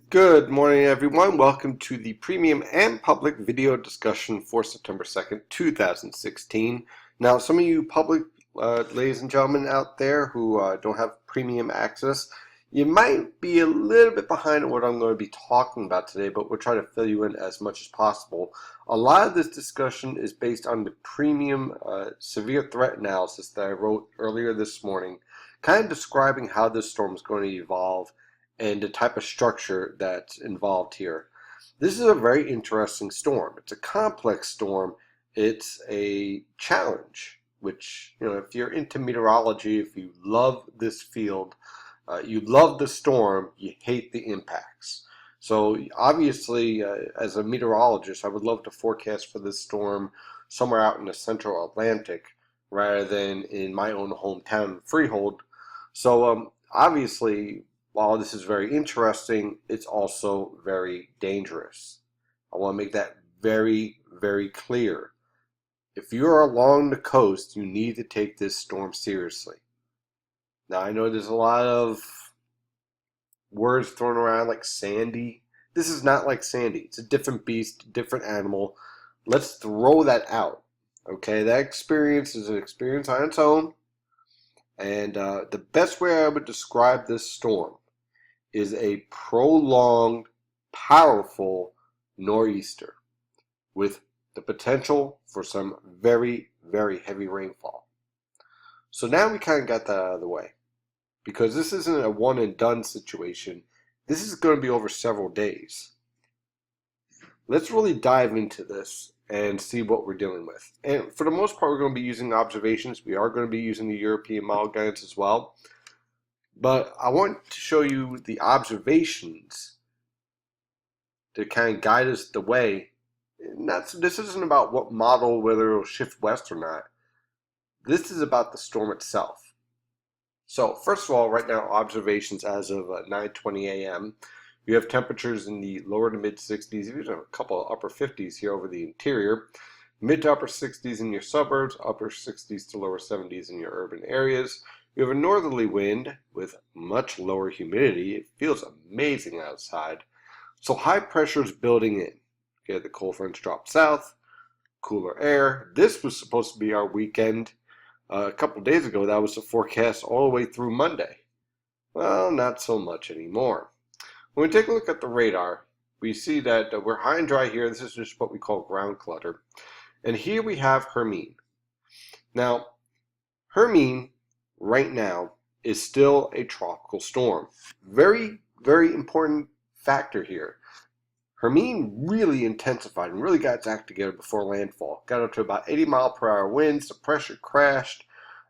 Good morning, everyone. Welcome to the premium and public video discussion for September 2nd, 2016. Now, some of you public ladies and gentlemen out there who don't have premium access, you might be a little bit behind on what I'm going to be talking about today, but we'll try to fill you in as much as possible. A lot of this discussion is based on the premium severe threat analysis that I wrote earlier this morning, kind of describing how this storm is going to evolve and the type of structure that's involved here. This is a very interesting storm. It's a complex storm. It's a challenge, which, if you're into meteorology, if you love this field, you love the storm, you hate the impacts. So obviously, as a meteorologist, I would love to forecast for this storm somewhere out in the central Atlantic rather than in my own hometown, Freehold. So obviously, while this is very interesting, it's also very dangerous. I want to make that very, very clear. If you're along the coast, you need to take this storm seriously. Now, I know there's a lot of words thrown around like Sandy. This is not like Sandy. It's a different beast, different animal. Let's throw that out. Okay, that experience is an experience on its own. And the best way I would describe this storm is a prolonged, powerful nor'easter with the potential for some very, very heavy rainfall. So now we kind of got that out of the way, because this isn't a one and done situation. This is going to be over several days. Let's really dive into this and see what we're dealing with. And for the most part, we're going to be using observations. We are going to be using the European model guidance as well. But I want to show you the observations to kind of guide us the way. This isn't about what model, whether it'll shift west or not. This is about the storm itself. So first of all, right now, observations as of 9:20 a.m. You have temperatures in the lower to mid 60s, even a couple of upper 50s here over the interior. Mid to upper 60s in your suburbs, upper 60s to lower 70s in your urban areas. You have a northerly wind with much lower humidity. It feels amazing outside. So high pressure is building in. Okay, the cold fronts drop south, cooler air. This was supposed to be our weekend. A couple days ago, that was the forecast all the way through Monday. Well, not so much anymore. When we take a look at the radar, we see that we're high and dry here. This is just what we call ground clutter. And here we have Hermine. Now, Hermine right now is still a tropical storm. Very, very important factor here. Hermine really intensified and really got its act together before landfall. Got up to about 80-mile-per-hour winds, the pressure crashed,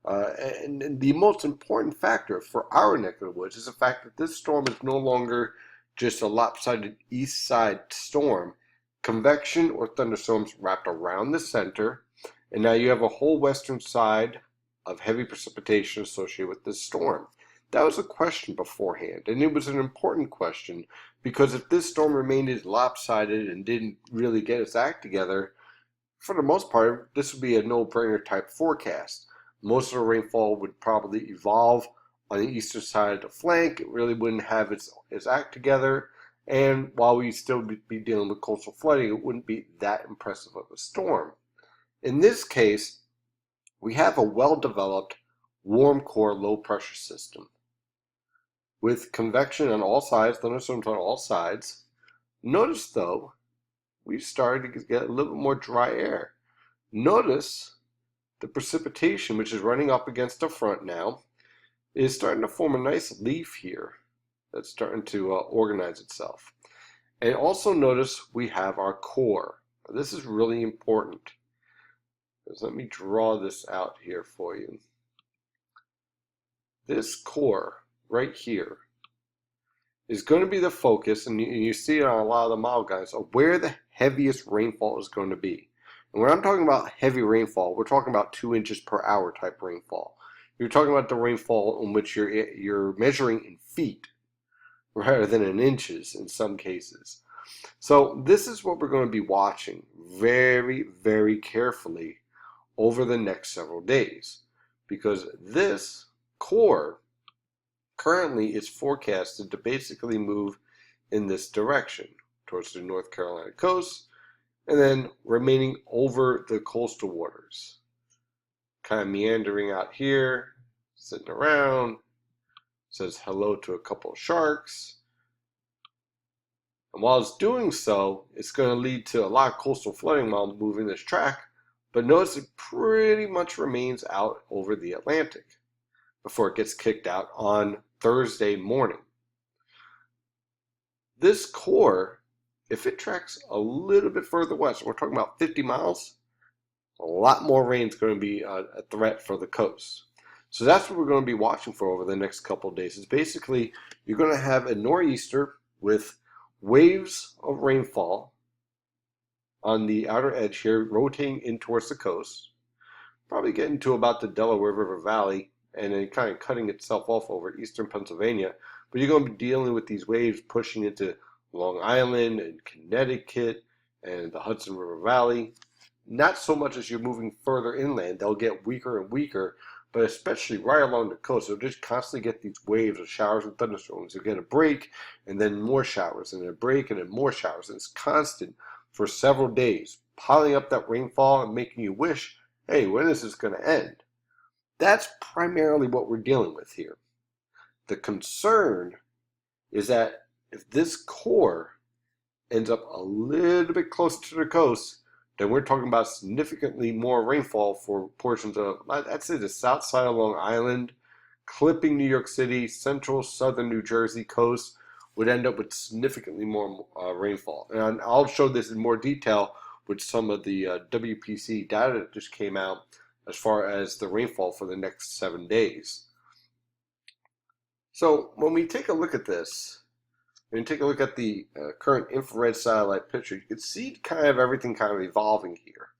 and the most important factor for our neck of the woods is the fact that this storm is no longer just a lopsided east side storm. Convection or thunderstorms wrapped around the center, and now you have a whole western side of heavy precipitation associated with this storm. That was a question beforehand, and it was an important question because if this storm remained lopsided and didn't really get its act together, for the most part, this would be a no-brainer type forecast. Most of the rainfall would probably evolve on the eastern side of the flank. It really wouldn't have its act together, and while we still be dealing with coastal flooding, it wouldn't be that impressive of a storm. In this case, we have a well-developed warm core low pressure system with convection on all sides, thunderstorms on all sides. Notice though, we've started to get a little bit more dry air. Notice the precipitation, which is running up against the front now, is starting to form a nice leaf here that's starting to organize itself. And also notice we have our core. This is really important. So let me draw this out here for you. This core right here is going to be the focus, and you see it on a lot of the model guides, of where the heaviest rainfall is going to be. And when I'm talking about heavy rainfall, we're talking about 2 inches per hour type rainfall. You're talking about the rainfall in which you're measuring in feet rather than in inches in some cases. So this is what we're going to be watching very, very carefully over the next several days, because this core currently is forecasted to basically move in this direction towards the North Carolina coast, and then remaining over the coastal waters. Kind of meandering out here, sitting around, says hello to a couple of sharks. And while it's doing so, it's going to lead to a lot of coastal flooding while moving this track. But notice it pretty much remains out over the Atlantic before it gets kicked out on Thursday morning. This core, if it tracks a little bit further west, we're talking about 50 miles, a lot more rain is going to be a threat for the coast. So that's what we're going to be watching for over the next couple of days. Is basically you're going to have a nor'easter with waves of rainfall on the outer edge here, rotating in towards the coast, probably getting to about the Delaware River Valley, and then kind of cutting itself off over eastern Pennsylvania. But you're going to be dealing with these waves pushing into Long Island and Connecticut and the Hudson River Valley. Not so much as you're moving further inland, they'll get weaker and weaker, but especially right along the coast, you'll just constantly get these waves of showers and thunderstorms. You'll get a break and then more showers, and then a break and then more showers. And it's constant for several days, piling up that rainfall and making you wish, hey, when is this going to end? That's primarily what we're dealing with here. The concern is that if this core ends up a little bit closer to the coast, then we're talking about significantly more rainfall for portions of, I'd say, the south side of Long Island, clipping New York City, central, southern New Jersey coast, would end up with significantly more rainfall. And I'll show this in more detail with some of the WPC data that just came out as far as the rainfall for the next 7 days. So when we take a look at this, when you take a look at the current infrared satellite picture, you can see kind of everything kind of evolving here.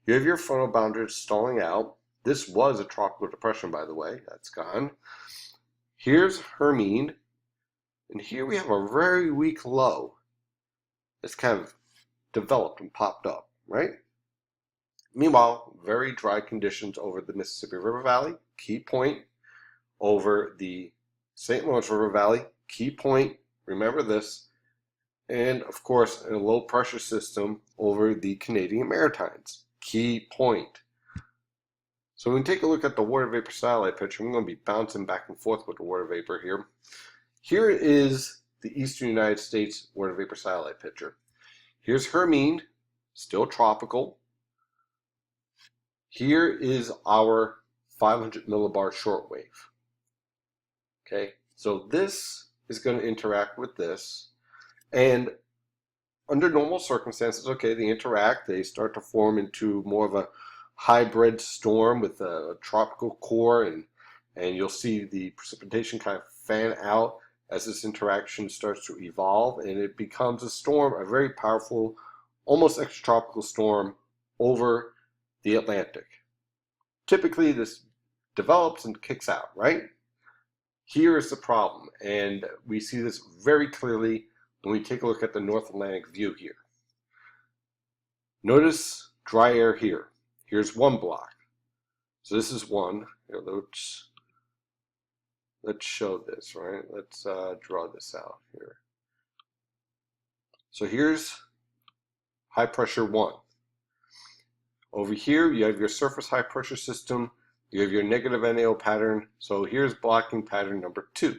You have your frontal boundary stalling out. This was a tropical depression, by the way. That's gone. Here's Hermine. And here we have a very weak low that's kind of developed and popped up, right? Meanwhile, very dry conditions over the Mississippi River Valley, key point, over the St. Lawrence River Valley, key point, remember this, and of course a low pressure system over the Canadian Maritimes, key point. So when we take a look at the water vapor satellite picture, I'm going to be bouncing back and forth with the water vapor here. Here is the eastern United States water vapor satellite picture. Here's Hermine, still tropical. Here is our 500 millibar shortwave. Okay, so this is going to interact with this, and under normal circumstances, okay, they interact, they start to form into more of a hybrid storm with a tropical core, and you'll see the precipitation kind of fan out as this interaction starts to evolve, and it becomes a storm, a very powerful, almost extratropical storm over the Atlantic. Typically, this develops and kicks out, right? Here is the problem, and we see this very clearly when we take a look at the North Atlantic view here. Notice dry air here. Here's one block. So this is one. Here, let's show this, right? Let's draw this out here. So here's high pressure 1. Over here, you have your surface high pressure system. You have your negative NAO pattern. So here's blocking pattern number 2.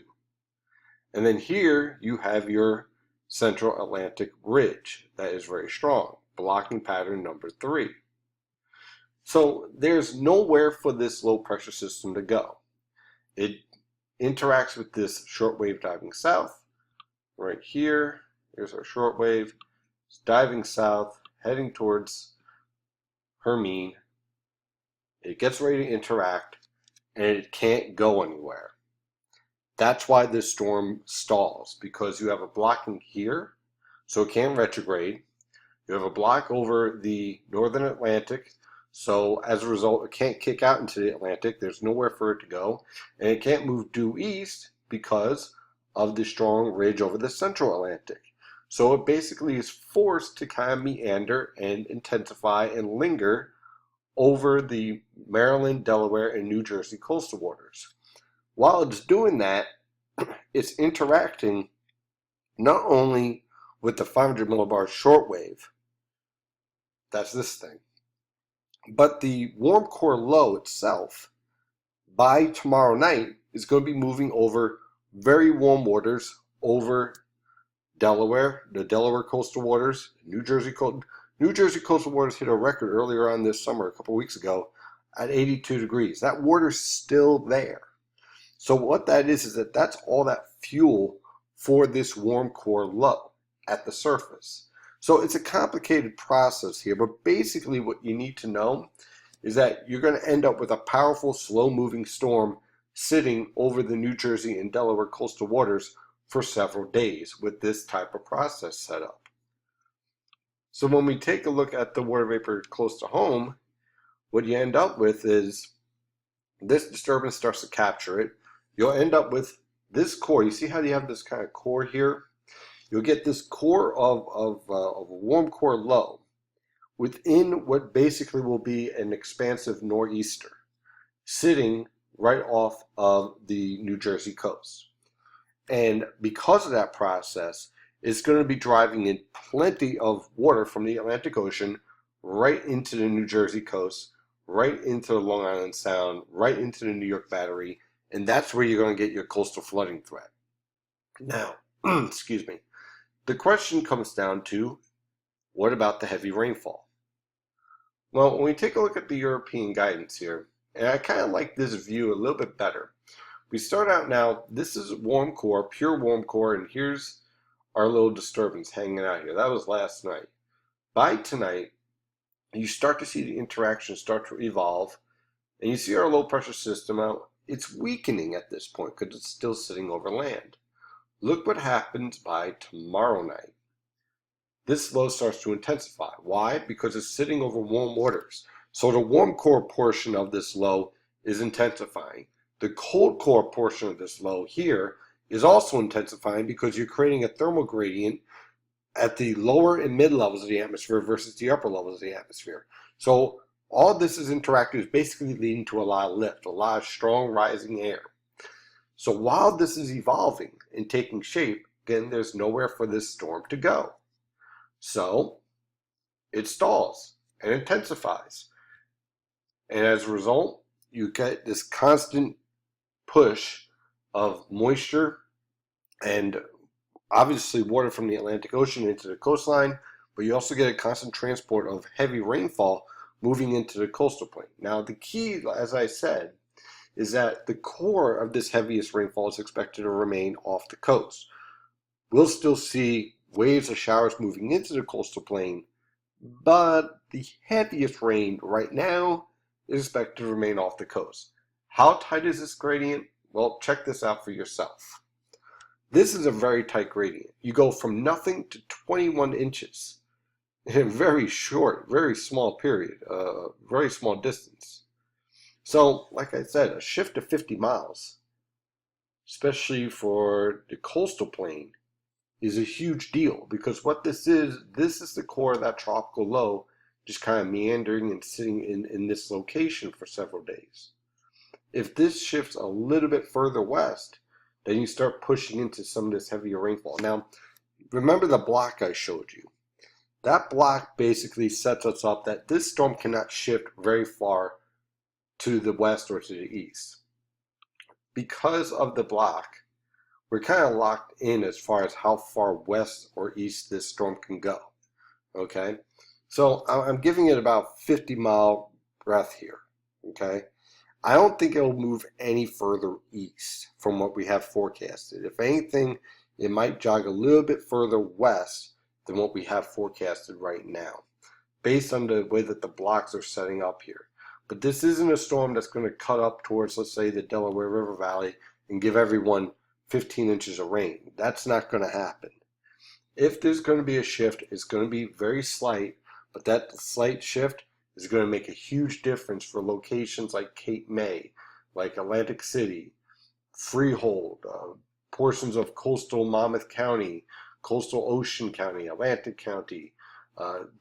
And then here you have your central Atlantic ridge that is very strong, blocking pattern number 3. So there's nowhere for this low pressure system to go. It interacts with this shortwave diving south. Right here, here's our shortwave. It's diving south, heading towards Hermine. It gets ready to interact, and it can't go anywhere. That's why this storm stalls, because you have a blocking here, so it can't retrograde. You have a block over the northern Atlantic, so as a result, it can't kick out into the Atlantic. There's nowhere for it to go, and it can't move due east because of the strong ridge over the central Atlantic. So it basically is forced to kind of meander and intensify and linger over the Maryland, Delaware, and New Jersey coastal waters. While it's doing that, it's interacting not only with the 500 millibars shortwave, that's this thing, but the warm core low itself by tomorrow night is going to be moving over very warm waters over Delaware, the Delaware coastal waters, New Jersey coastal waters hit a record earlier on this summer, a couple weeks ago, at 82 degrees. That water's still there. So what that is that that's all that fuel for this warm core low at the surface. So it's a complicated process here, but basically what you need to know is that you're going to end up with a powerful, slow-moving storm sitting over the New Jersey and Delaware coastal waters for several days with this type of process set up. So when we take a look at the water vapor close to home, what you end up with is this disturbance starts to capture it. You'll end up with this core. You see how you have this kind of core here? You'll get this core of a warm core low within what basically will be an expansive nor'easter sitting right off of the New Jersey coast. And because of that process, it's going to be driving in plenty of water from the Atlantic Ocean right into the New Jersey coast, right into the Long Island Sound, right into the New York Battery, and that's where you're going to get your coastal flooding threat. Now, excuse me, the question comes down to, what about the heavy rainfall? Well, when we take a look at the European guidance here, and I kind of like this view a little bit better. We start out now, this is warm core, pure warm core, and here's our little disturbance hanging out here. That was last night. By tonight, you start to see the interactions start to evolve, and you see our low pressure system out. It's weakening at this point because it's still sitting over land. Look what happens by tomorrow night. This low starts to intensify. Why? Because it's sitting over warm waters. So the warm core portion of this low is intensifying. The cold core portion of this low here is also intensifying because you're creating a thermal gradient at the lower and mid levels of the atmosphere versus the upper levels of the atmosphere. So all this is interacting is basically leading to a lot of lift, a lot of strong rising air. So while this is evolving and taking shape, again, there's nowhere for this storm to go. So it stalls and intensifies. And as a result, you get this constant push of moisture and obviously water from the Atlantic Ocean into the coastline, but you also get a constant transport of heavy rainfall moving into the coastal plain. Now, the key, as I said, is that the core of this heaviest rainfall is expected to remain off the coast. We'll still see waves of showers moving into the coastal plain, but the heaviest rain right now is expected to remain off the coast. How tight is this gradient? Well, check this out for yourself. This is a very tight gradient. You go from nothing to 21 inches in a very short, very small period, very small distance. So, like I said, a shift of 50 miles, especially for the coastal plain, is a huge deal because what this is the core of that tropical low just kind of meandering and sitting in this location for several days. If this shifts a little bit further west, then you start pushing into some of this heavier rainfall. Now, remember the block I showed you. That block basically sets us up that this storm cannot shift very far to the west or to the east. Because of the block, we're kind of locked in as far as how far west or east this storm can go. Okay? So I'm giving it about 50-mile breath here. Okay? I don't think it'll move any further east from what we have forecasted. If anything, it might jog a little bit further west than what we have forecasted right now, based on the way that the blocks are setting up here. But this isn't a storm that's going to cut up towards, let's say, the Delaware River Valley and give everyone 15 inches of rain. That's not going to happen. If there's going to be a shift, it's going to be very slight, but that slight shift is going to make a huge difference for locations like Cape May, like Atlantic City, Freehold, portions of coastal Monmouth County, coastal Ocean County, Atlantic County,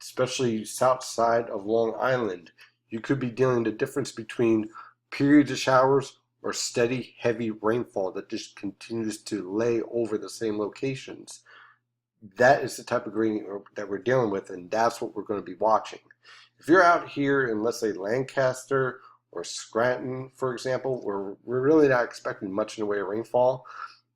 especially south side of Long Island. You could be dealing the difference between periods of showers or steady heavy rainfall that just continues to lay over the same locations. that is the type of green that we're dealing with, and that's what we're going to be watching. If you're out here in, let's say, Lancaster or Scranton, for example, where we're really not expecting much in the way of rainfall,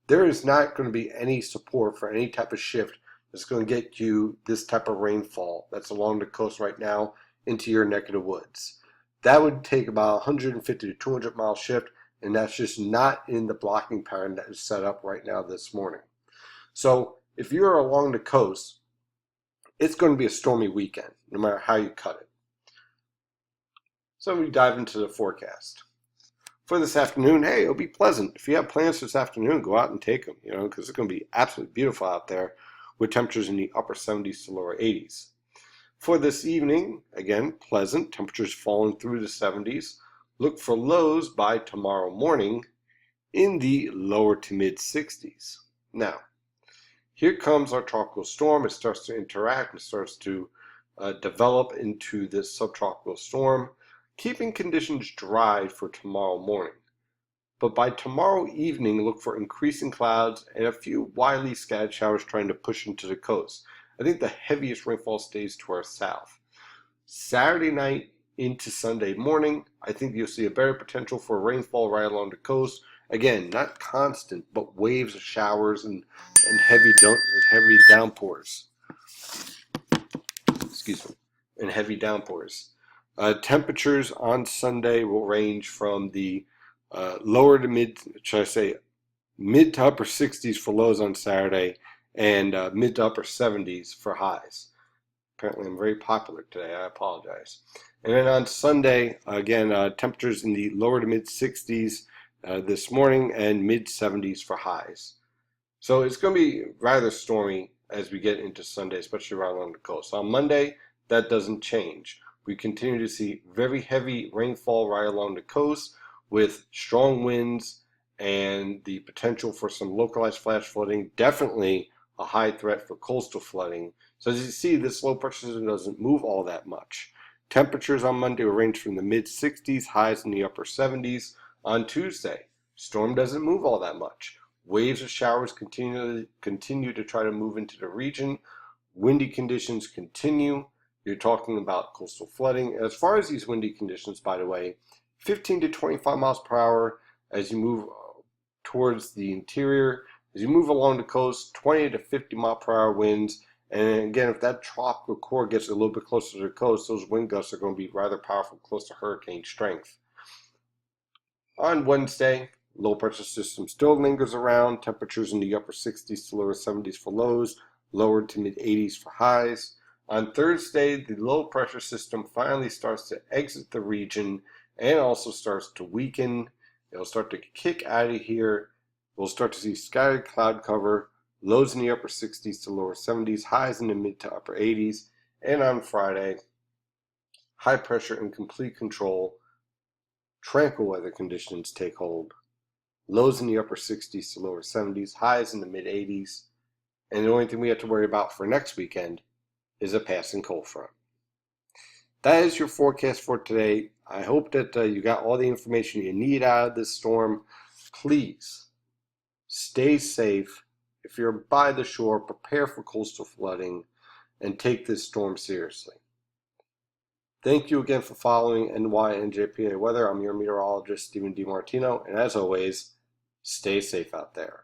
there is not going to be any support for any type of shift that's going to get you this type of rainfall that's along the coast right now into your neck of the woods. That would take about 150 to 200 mile shift, and that's just not in the blocking pattern that is set up right now this morning. So if you're along the coast, it's going to be a stormy weekend, no matter how you cut it. So we dive into the forecast. For this afternoon, hey, it'll be pleasant. If you have plans this afternoon, go out and take them, because it's going to be absolutely beautiful out there with temperatures in the upper 70s to lower 80s. For this evening, again, pleasant, temperatures falling through the 70s. Look for lows by tomorrow morning in the lower to mid 60s. Now, here comes our tropical storm. It starts to interact. It starts to develop into this subtropical storm, keeping conditions dry for tomorrow morning. But by tomorrow evening, look for increasing clouds and a few widely scattered showers trying to push into the coast. I think the heaviest rainfall stays to our south. Saturday night into Sunday morning, I think you'll see a better potential for rainfall right along the coast. Again, not constant, but waves of showers and heavy downpours. Excuse me, and heavy downpours. Temperatures on Sunday will range from the lower to mid, mid to upper 60s for lows on Saturday, and mid to upper 70s for highs. Apparently I'm very popular today, I apologize. And then on Sunday, again, temperatures in the lower to mid 60s this morning and mid 70s for highs. So it's going to be rather stormy as we get into Sunday, especially around along the coast. On Monday, that doesn't change. We continue to see very heavy rainfall right along the coast with strong winds and the potential for some localized flash flooding, definitely a high threat for coastal flooding. So as you see, this low pressure system doesn't move all that much. Temperatures on Monday will range from the mid 60s, highs in the upper 70s. On Tuesday, storm doesn't move all that much. Waves of showers continue to try to move into the region. Windy conditions continue. You're talking about coastal flooding. As far as these windy conditions, by the way, 15 to 25 miles per hour as you move towards the interior. As you move along the coast, 20 to 50 mile per hour winds. And again, if that tropical core gets a little bit closer to the coast, those wind gusts are going to be rather powerful, close to hurricane strength. On Wednesday, low pressure system still lingers around. Temperatures in the upper 60s to lower 70s for lows, lower to mid 80s for highs. On Thursday, the low pressure system finally starts to exit the region and also starts to weaken. It'll start to kick out of here. We'll start to see scattered cloud cover, lows in the upper 60s to lower 70s, highs in the mid to upper 80s. And on Friday, high pressure and complete control, tranquil weather conditions take hold. Lows in the upper 60s to lower 70s, highs in the mid 80s. And the only thing we have to worry about for next weekend is a passing cold front. That is your forecast for today. I hope that you got all the information you need out of this storm. Please stay safe. If you're by the shore, prepare for coastal flooding and take this storm seriously. Thank you again for following NYNJPA Weather. I'm your meteorologist, Stephen DiMartino, and as always, stay safe out there.